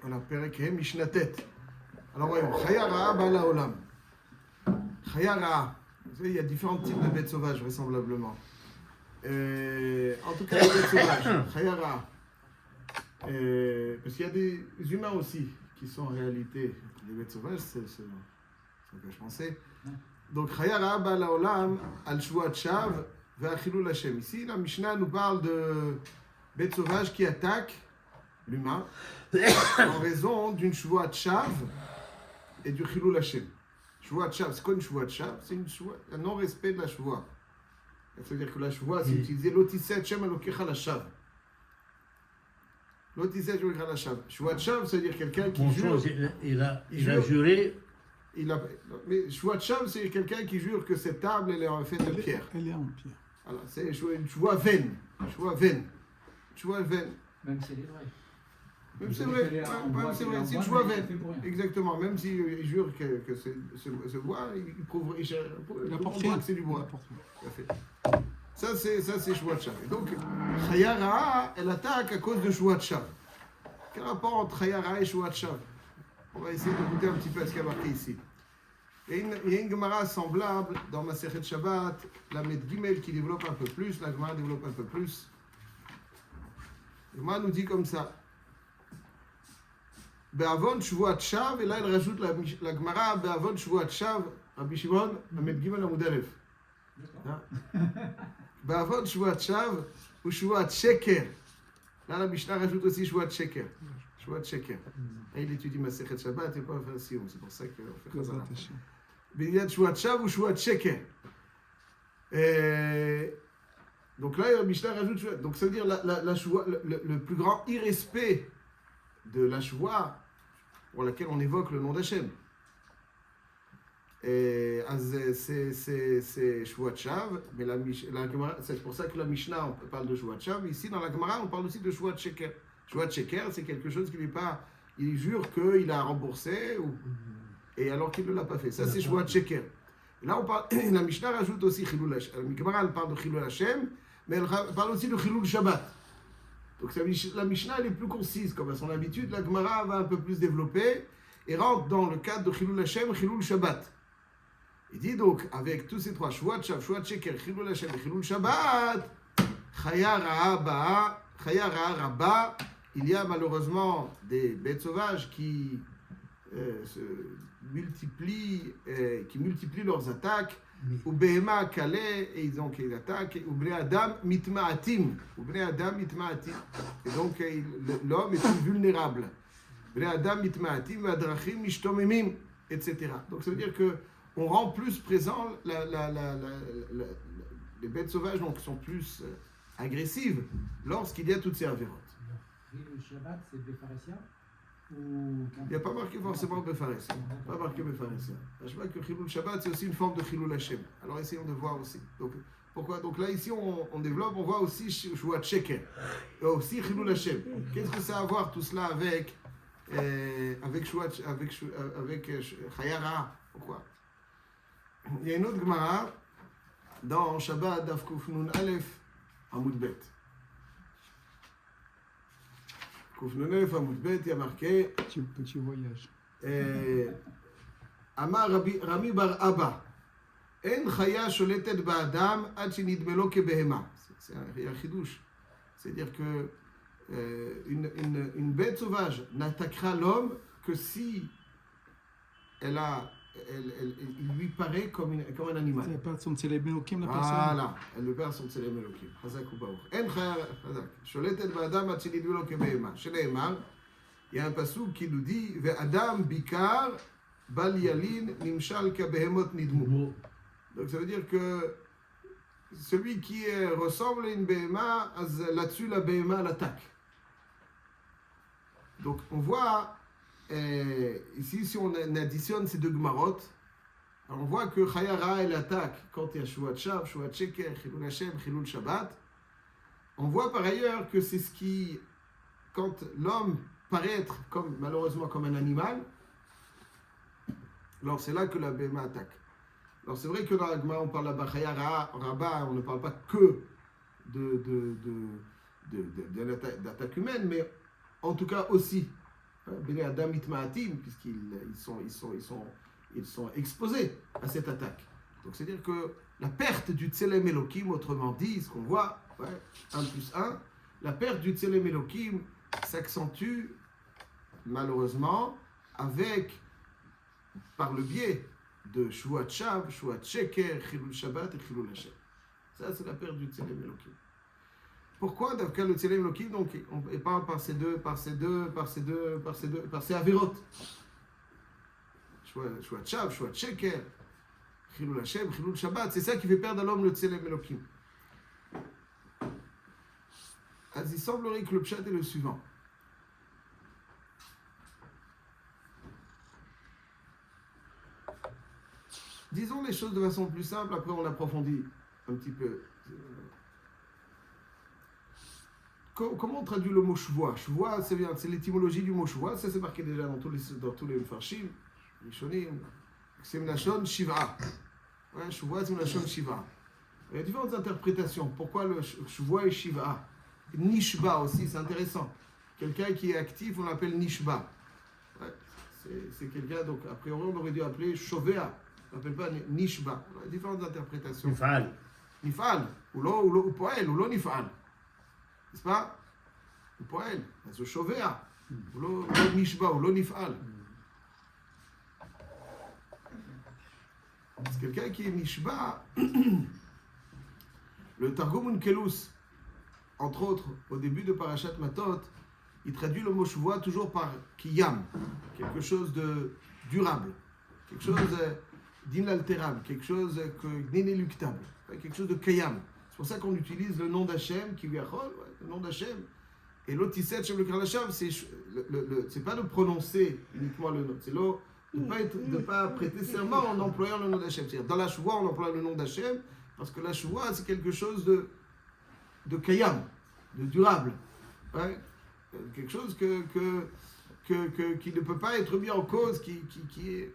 Voilà, Perek He Mishnatet. Alors voyons, Chaya Ra'a Bala Olam. Chaya Ra'a. Vous savez, il y a différents types de bêtes sauvages, vraisemblablement. En tout cas, les bêtes sauvages, Chaya Ra'a. Parce qu'il y a des humains aussi qui sont en réalité des bêtes sauvages, c'est ce que je pensais. Donc, Chaya Ra'a Bala Olam, Al Shuat Shav, Ve'achilul Hashem. Ici, la Mishnah nous parle de bêtes sauvages qui attaquent l'humain en raison d'une Shuat Shav et du Chilul Hashem. Shuat Shav, c'est quoi une Shuat Shav? C'est un non-respect de la Shua. C'est-à-dire que la Shua, c'est utilisé Lotisset Hashem Elokecha la Shav. Lotisset Hashem Elokecha la Shav. Shuat Shav, c'est-à-dire quelqu'un qui jure. Il a juré. Mais Shuat Shav, c'est quelqu'un qui jure que cette table, elle est en fait de pierre. Elle est en pierre. Voilà, c'est une Shua vaine. Shua vaine. Shua vaine. Même si elle est vraie. Même c'est vrai, c'est une joie vaine. Exactement, même s'il jure que ce bois, il prouve que c'est du bois. Ça, c'est Shuat Shav. Donc, Chaya Ra'a, elle attaque à cause de Shuat Shav. Quel rapport entre Chaya Ra'a et Shuat Shav? On va essayer de goûter un petit peu à ce qu'il y a marqué ici. Il y a une Gemara semblable dans Masechet Shabbat, la Met Gimel qui développe un peu plus, la Gemara développe un peu plus. La Gemara nous dit comme ça. Be'avon Shuat Shav, et là elle rajoute la Gemara Be'avon Shuat Shav, Rabbi Shimon, Amet Gimel Amud Aleph. Be'avon Shuat Shav ou Shuat Sheker. Là la Mishnah rajoute aussi Shuat Sheker. Shuat Sheker. Et il étudie Masechet Shabbat, il n'est pas faire si c'est pour ça qu'on fait Chazara. Mais il y a Shuat Shav ou Shuat Sheker. Donc là la Mishnah rajoute Shuat. Donc ça veut dire le plus grand irrespect de la Shua pour laquelle on évoque le nom d'Hachem. Et c'est Shuat Shav, mais la Gemara, c'est pour ça que la Mishnah on parle de Shuat Shav. Ici dans la Gemara on parle aussi de Shuat Sheker. Shuat Sheker, c'est quelque chose qui n'est pas, il jure qu'il a remboursé et alors qu'il ne l'a pas fait. Ça c'est Shuat Sheker. Là on parle, la Mishnah rajoute aussi Chilul Hashem. La Gemara elle parle de Chilul Hashem, mais elle parle aussi de Chilul Shabbat. Donc la Mishnah elle est plus concise, comme à son habitude, la Gemara va un peu plus développer et rentre dans le cadre de Chilul Hashem, Chilul Shabbat. Il dit donc, avec tous ces trois, Shuat Shav, Shuat Sheker, Chilul Hashem et Chilul Shabbat, Chaya Ra'a Rabba, il y a malheureusement des bêtes sauvages qui multiplient leurs attaques. Ou Behema Kaleh, et ils ont qu'ils attaquent, ou Bnei Adam Mitma'atim. Et donc l'homme est plus vulnérable. Bnei Adam Mitma'atim, Vadrachim Mishtomemim, etc. Donc ça veut dire qu'on rend plus présent les bêtes sauvages, donc sont plus agressives lorsqu'il y a toutes ces avérotes. Le Shabbat, c'est Befaresia? Il n'y a pas marqué forcément Befaresia. Pas marqué Befaresia. Je vois que Chilul Shabbat, c'est aussi une forme de Chilul Hashem. Alors essayons de voir aussi. Donc, pourquoi? Donc là, ici, on développe, on voit aussi Shuat Sheker. Et aussi Chilul Hashem. Qu'est-ce que ça a à voir tout cela avec Chaya Ra'a? Pourquoi? Il y a une autre Gemara dans Shabbat, Daf Kuf Nun Aleph, Amud Bet. Koufnonef, Amoudbet, il y a marqué Petit voyage. Amar Rami Bar Abba, En Chaya Sholetet Ba'adam Ad Shenidmelo Kebehema. C'est un chidouche. C'est-à-dire que une bête sauvage n'attaquera l'homme que si il lui paraît comme un animal. Elle perd son Tselem Elokim, la personne. Voilà, elle le perd son Tselem Elokim. Chazak ou Baruch. En Chaya Chazak. Sholetet Ba'adam Ad Shenidmelo Kebehema. Shneimar, il y a un passouk qui nous dit Ve'adam Bikar Bal Yalin Nimshal Kabehemot Nidmu. Donc ça veut dire que celui qui ressemble à une Behema, là-dessus la Behema l'attaque. Donc on voit ici, si on additionne ces deux Gemarot, on voit que Chaya Ra'a elle attaque quand il y a Shuat Shav, Shuat Sheker, Chilul Hashem, Chilul Shabbat. On voit par ailleurs que c'est ce qui, quand l'homme paraît être malheureusement comme un animal, alors c'est là que la Behema attaque. Alors c'est vrai que dans la Gemara on parle de Chaya Ra'a, on ne parle pas que d'attaque humaine, mais en tout cas aussi Bnei Adam Mitma'atim, puisqu'ils sont exposés à cette attaque. Donc c'est-à-dire que la perte du Tselem Elohim, autrement dit, ce qu'on voit, 1 plus 1, la perte du Tselem Elohim s'accentue malheureusement par le biais de Shuat Shav, Shuat Sheker, Chilul Shabbat et Chilul Hashem. Ça, c'est la perte du Tselem Elohim. Pourquoi, d'après le Tselem Elohim, donc, on parle par ces avérotes. Shuat Shav, Shuat Sheker, Chilul Hashem, Chilul Shabbat, c'est ça qui fait perdre à l'homme le Tselem Elohim. Il semblerait que le pshat est le suivant. Disons les choses de façon plus simple, après on approfondit un petit peu. Comment on traduit le mot shvoa? Shvoa, c'est l'étymologie du mot shvoa, ça c'est marqué déjà dans tous les Mefarshim, les Shonim. C'est une lachon shiva. Ouais, shvoa c'est une lachon shiva. Il y a différentes interprétations. Pourquoi le shvoa est shiva? Nishba aussi, c'est intéressant. Quelqu'un qui est actif, on l'appelle nishba. Ouais, c'est quelqu'un, donc a priori on aurait dû appeler shovea. On n'appelle pas nishba. On a différentes interprétations. Nifal. Nifal, ou poel, ou lo nifal. N'est-ce pas? Ou poel, c'est shovea. Ou lo nishba, ou lo nifal. C'est quelqu'un qui est nishba. Le Targum Unkelus, entre autres, au début de Parashat Matot, il traduit le mot shvoa toujours par kiyam, quelque chose de durable, quelque chose d'inaltérable, quelque chose d'inéluctable, quelque chose de kiyam. C'est pour ça qu'on utilise le nom d'Hachem, Kivyachol, le nom d'Hachem. Et l'Otiset Shem le Kralacham, c'est pas de prononcer uniquement le nom, c'est de pas prêter serment en employant le nom d'Hachem. C'est-à-dire, dans la shvoa, on emploie le nom d'Hachem, parce que la shvoa, c'est quelque chose de kayam, de durable. Ouais? Quelque chose qui ne peut pas être mis en cause, qui est...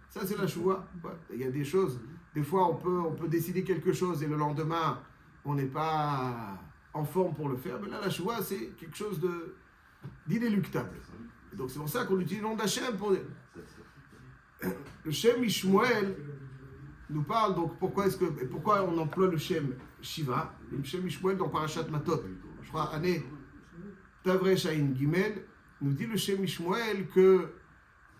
Ça, c'est la shvoa. Ouais. Il y a des choses, des fois, on peut décider quelque chose et le lendemain, on n'est pas en forme pour le faire. Mais là, la shvoa, c'est quelque chose d'inéluctable. Donc, c'est pour ça qu'on utilise le nom d'Hachem pour dire... Le Shem Ishmuel nous parle, donc pourquoi on emploie le Shem Shiva, le Shem Ishmuel dans Parashat Matot, je crois, année Tavrei Shain Gimel, nous dit le Shem Ishmuel que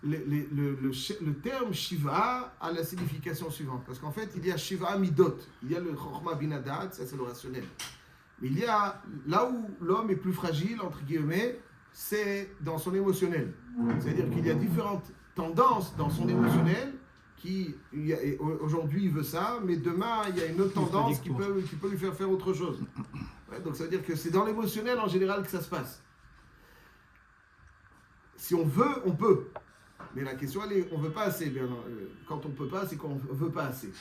le terme Shiva a la signification suivante, parce qu'en fait il y a Shiva Midot, il y a le Chochma Binadat, ça c'est le rationnel, mais il y a là où l'homme est plus fragile, entre guillemets, c'est dans son émotionnel, c'est-à-dire qu'il y a différentes tendances dans son émotionnel. Aujourd'hui il veut ça, mais demain il y a une autre tendance qui peut lui faire autre chose. Ouais, donc ça veut dire que c'est dans l'émotionnel en général que ça se passe. Si on veut, on peut. Mais la question elle est, on veut pas assez. Quand on peut pas, c'est qu'on veut pas assez.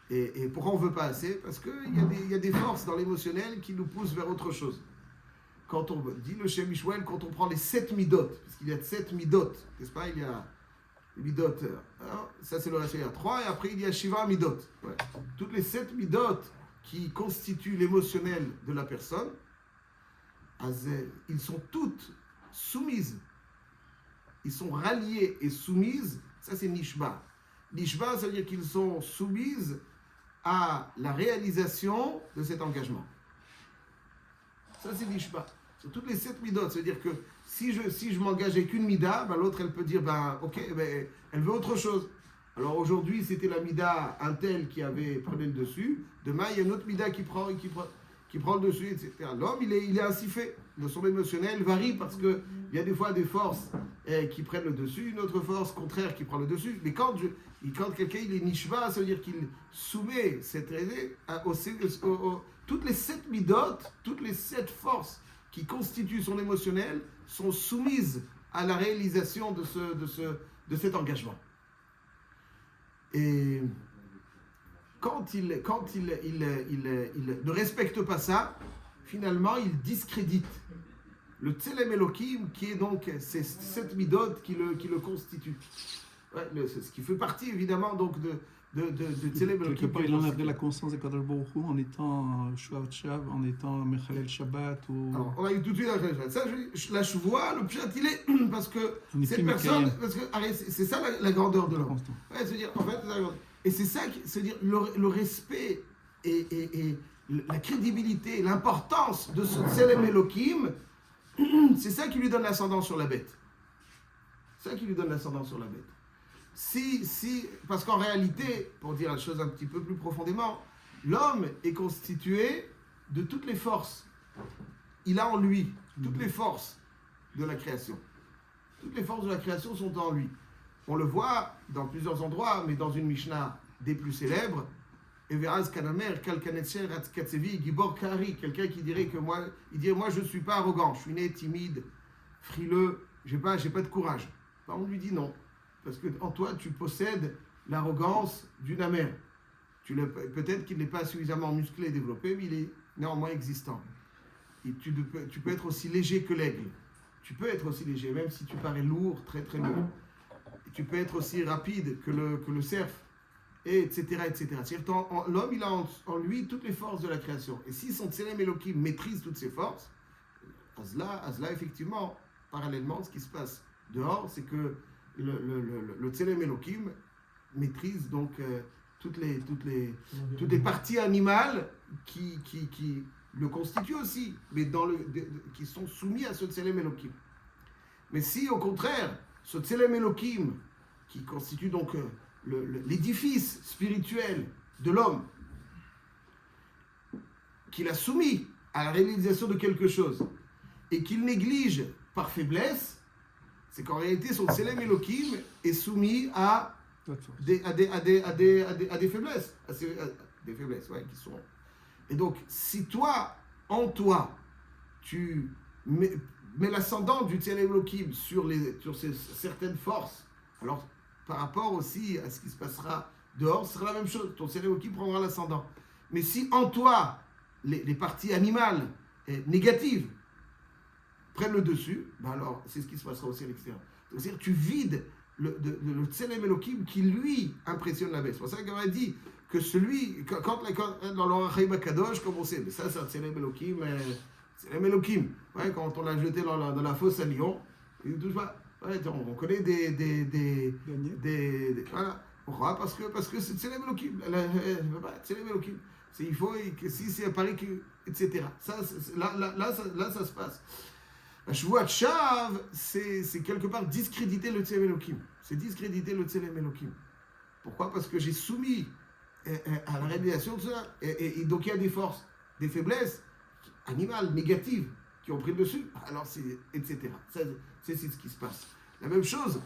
Et pourquoi on veut pas assez? Parce qu'il y a des forces dans l'émotionnel qui nous poussent vers autre chose. Quand on dit le Shem Ishmuel, quand on prend les 7 midot, parce qu'il y a 7 midot, n'est-ce pas? Il y a midot, ça c'est le rationnel, il y a 3, et après il y a Shiva midot. Ouais. Toutes les 7 midot qui constituent l'émotionnel de la personne, ils sont toutes soumises. Ils sont ralliés et soumises, ça c'est Nishba. Nishba, ça veut dire qu'ils sont soumises à la réalisation de cet engagement. Ça c'est Nishba. Sur toutes les 7 midot, ça veut dire que si je m'engage avec une mida, ben l'autre elle peut dire ok, elle veut autre chose. Alors aujourd'hui c'était la mida un tel qui prenait le dessus, demain il y a une autre mida qui prend le dessus, etc. L'homme il est ainsi fait, son émotionnel varie parce qu'il y a des fois des forces qui prennent le dessus, une autre force contraire qui prend le dessus. Mais quand quelqu'un il est nishba, ça veut dire qu'il soumet cette idée toutes les 7 midot, toutes les 7 forces qui constituent son émotionnel sont soumises à la réalisation de cet engagement. Et quand il ne respecte pas ça, finalement il discrédite le Tselem Elohim qui est donc cette midot qui le constitue. Ouais, ce qui fait partie évidemment donc Tselem Quelque Elohim. part, il enlèverait la conscience de Kadosh Baruch Hu en étant Shuat Shav, en étant Mechalel Shabbat ou. Alors, on a eu tout de suite ça, la chevoie, le pshat, il est parce que On est cette plus personne, Mikayem. parce que allez, c'est ça la grandeur de l'homme. Constant. Ouais, c'est-à-dire, en fait, et c'est ça, c'est-à-dire le respect et la crédibilité, l'importance de ce Tselem Elohim, c'est ça qui lui donne l'ascendant sur la bête. C'est ça qui lui donne l'ascendant sur la bête. Parce qu'en réalité, pour dire la chose un petit peu plus profondément, l'homme est constitué de toutes les forces. Il a en lui toutes les forces de la création. Toutes les forces de la création sont en lui. On le voit dans plusieurs endroits, mais dans une Mishnah des plus célèbres, Everaz Kanamer, Kalkanetcher, Katsevi, Gibor Kari, quelqu'un qui dirait que moi je ne suis pas arrogant, je suis né timide, frileux, j'ai pas de courage. On lui dit non. Parce que en toi, tu possèdes l'arrogance d'une amère. Peut-être qu'il n'est pas suffisamment musclé et développé, mais il est néanmoins existant. Et tu peux être aussi léger que l'aigle. Tu peux être aussi léger, même si tu parais lourd, très très lourd. Et tu peux être aussi rapide que le cerf, et etc. C'est-à-dire, l'homme, il a en lui toutes les forces de la création. Et si son Tselem Elohim maîtrise toutes ces forces, Azla, effectivement, parallèlement, ce qui se passe dehors, c'est que le Tselem Elohim maîtrise donc toutes les parties animales qui le constituent aussi, mais qui sont soumis à ce Tselem Elohim. Mais si au contraire, ce Tselem Elohim, qui constitue donc l'édifice spirituel de l'homme, qu'il a soumis à la réalisation de quelque chose, et qu'il néglige par faiblesse, c'est qu'en réalité, son Tselem Elohim est soumis à des faiblesses. Des faiblesses, ouais, qui sont. Et donc, si toi, en toi, tu mets l'ascendant du Tselem Elohim sur certaines forces, alors par rapport aussi à ce qui se passera dehors, ce sera la même chose. Ton Tselem Elohim prendra l'ascendant. Mais si en toi, les parties animales négatives prennent le dessus, ben alors c'est ce qui se passera aussi à l'extérieur. C'est-à-dire tu vides le Tselem Elohim qui lui impressionne la bête. C'est pour ça qu'on a dit que quand dans l'Orachaim Kadosh, comme on sait, mais ça c'est un Tselem Elohim, ouais, quand on l'a jeté dans la fosse à Lyon, il ne touche pas. Ouais, on connaît voilà. Pourquoi ? Parce que c'est Tselem Elohim. Tselem Elohim. Il faut que si c'est à Paris, etc. Là, ça se passe. La Shvuat Shav, c'est quelque part discréditer le Tselem Elohim. C'est discréditer le Tselem Elohim. Pourquoi ? Parce que j'ai soumis à la réalisation de cela. Et donc il y a des forces, des faiblesses animales, négatives, qui ont pris le dessus. Alors etc. C'est ce qui se passe. La même chose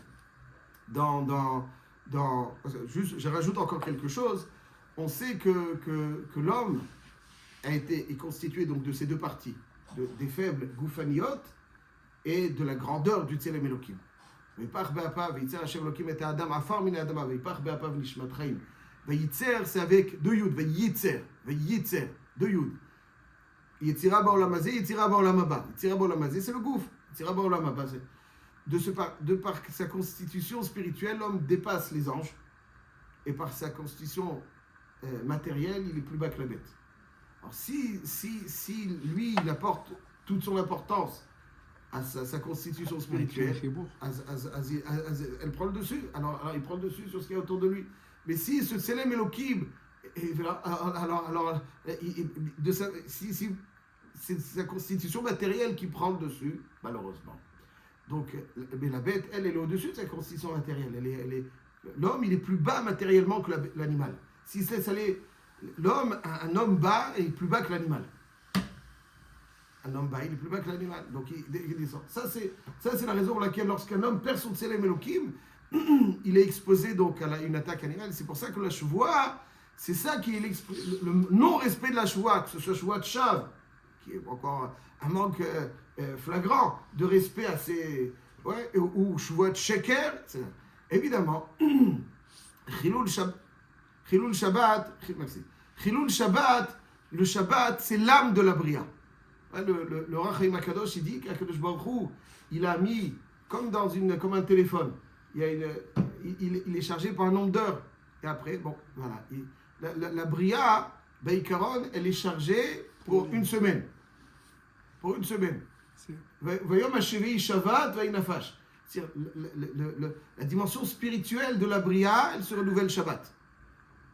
juste, je rajoute encore quelque chose. On sait que l'homme est constitué donc de ces deux parties, des faibles Goufaniot et de la grandeur du Tselem Elohim. C'est avec deux Yud, Vayitzer, deux Yud. Yetzira Baolam Hazeh, Yetzira Baolam Haba. Yetzira Baolam Hazeh, c'est le gouffre. Yetzira Baolam Haba, de par sa constitution spirituelle, l'homme dépasse les anges, et par sa constitution matérielle, il est plus bas que la bête. Alors si lui, il apporte toute son importance à sa constitution spirituelle, elle prend le dessus. Alors il prend le dessus sur ce qu'il y a autour de lui. Mais si ce Tselem Elohim, c'est sa constitution matérielle qui prend le dessus, malheureusement. Donc, mais la bête, elle est au-dessus de sa constitution matérielle. L'homme, il est plus bas matériellement que l'animal. Si se laisse aller, l'homme, un homme bas est plus bas que l'animal. Un homme bas, il est plus bas que l'animal. Donc, il descend. Ça, c'est la raison pour laquelle, lorsqu'un homme perd son Tselem Elohim, il est exposé donc à une attaque animale. C'est pour ça que la chevoie, c'est ça qui est le non-respect de la chevoie, que ce soit chevoie de Shav, qui est encore un manque flagrant de respect à ces. Ouais, ou chevoie de Sheker, évidemment. Chilul Shabbat, le Shabbat, c'est l'âme de la Bria. Le Rachaim Akadosh, il dit qu'Akadosh Baruch Hu, il a mis, comme un téléphone, il est chargé par un nombre d'heures. Et après, bon, voilà. La Bria, Baïkaron, elle est chargée pour une semaine. Pour une semaine. Vayom Hashevi Shabbat Vaïnafash. C'est-à-dire, la dimension spirituelle de la Bria, elle se renouvelle Shabbat.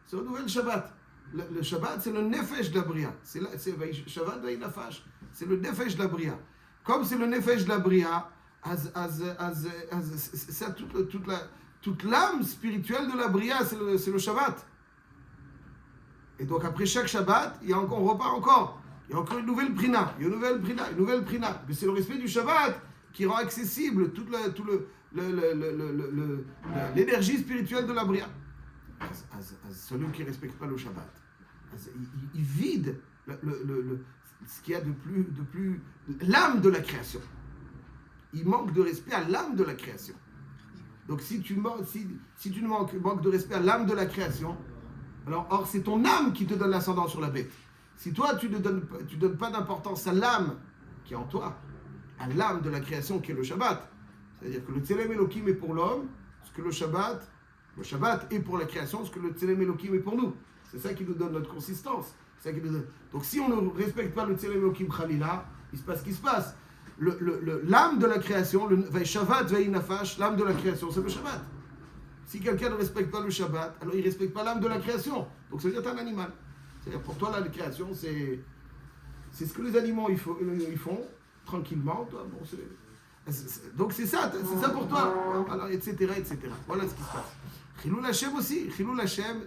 Se renouvelle Shabbat. Le Shabbat, c'est le Nefesh de la Bria. C'est Shabbat Vaïnafash. C'est le Nefesh de la Bria. Comme c'est le Nefesh de la Bria, toute l'âme spirituelle de la Bria, c'est le Shabbat. Et donc après chaque Shabbat, on repart encore. Il y a encore une nouvelle Prina, une nouvelle Prina. Mais c'est le respect du Shabbat qui rend accessible toute l'énergie spirituelle de la Bria. Celui qui ne respecte pas le Shabbat, il vide ce qu'il y a de plus l'âme de la création. Il manque de respect à l'âme de la création. Donc si tu manques de respect à l'âme de la création, alors or c'est ton âme qui te donne l'ascendant sur la bête. Si toi tu donnes pas d'importance à l'âme qui est en toi, à l'âme de la création qui est le Shabbat, c'est-à-dire que le Tselem Elohim est pour l'homme, ce que le Shabbat est pour la création, ce que le Tselem Elohim est pour nous. C'est ça qui nous donne notre consistance. Donc si on ne respecte pas le Tselem Elohim Khalila, il se passe ce qui se passe. L'âme de la création, le Shabbat Vaïnafash, l'âme de la création, c'est le Shabbat. Si quelqu'un ne respecte pas le Shabbat, alors il ne respecte pas l'âme de la création. Donc ça veut dire que tu es un animal. C'est-à-dire pour toi, la création, c'est ce que les animaux ils font tranquillement. Toi, bon, donc c'est ça pour toi. Alors, etc. Voilà ce qui se passe. Chilul Hashem aussi. Chilul Hashem,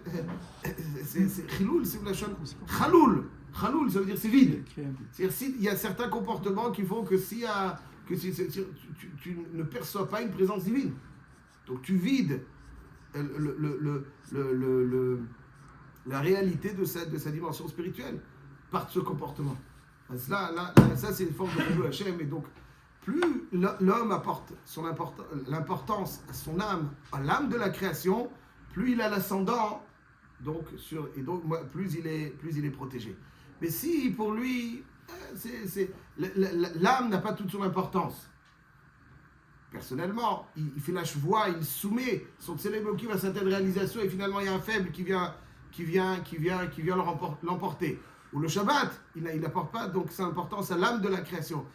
Chilul, c'est la chose. Chaloul, ça veut dire c'est vide. C'est-à-dire s'il y a certains comportements qui font que tu ne perçois pas une présence divine. Donc tu vides la réalité de sa dimension spirituelle par ce comportement. Ça c'est une forme de Chilul Hashem. Et donc plus l'homme apporte l'importance à son âme, à l'âme de la création, plus il a l'ascendant, plus il est protégé. Mais si pour lui, l'âme n'a pas toute son importance, personnellement, il fait la chevoie, il soumet son Tselem qui va à certaines réalisations et finalement il y a un faible qui vient l'emporter. Ou le Shabbat, il n'apporte pas donc sa importance à l'âme de la création.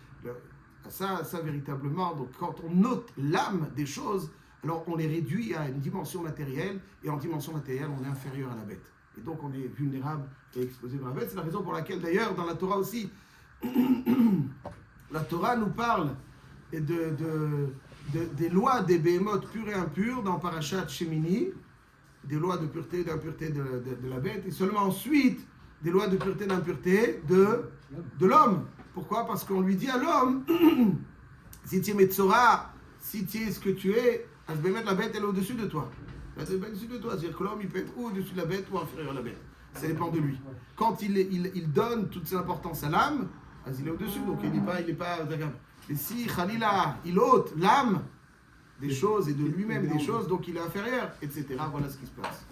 Ça véritablement, donc quand on note l'âme des choses, alors on les réduit à une dimension matérielle, et en dimension matérielle, on est inférieur à la bête. Et donc on est vulnérable et exposé dans la bête. C'est la raison pour laquelle d'ailleurs, dans la Torah aussi, la Torah nous parle des lois des béhémotes purs et impurs dans Parashat Shemini, des lois de pureté et d'impureté de la bête, et seulement ensuite des lois de pureté et d'impureté de l'homme. Pourquoi ? Parce qu'on lui dit à l'homme, si tu es Metzora, si tu es ce que tu es, la bête elle est au-dessus de toi. Elle est au-dessus de toi, c'est-à-dire que l'homme il peut être au-dessus de la bête ou inférieur à la bête. Ça dépend de lui. Quand il donne toute sa importance à l'âme, il est au-dessus, donc il n'est pas. Et si Khalila, il ôte l'âme des choses et de lui-même des choses, donc il est inférieur, etc. Voilà ce qui se passe.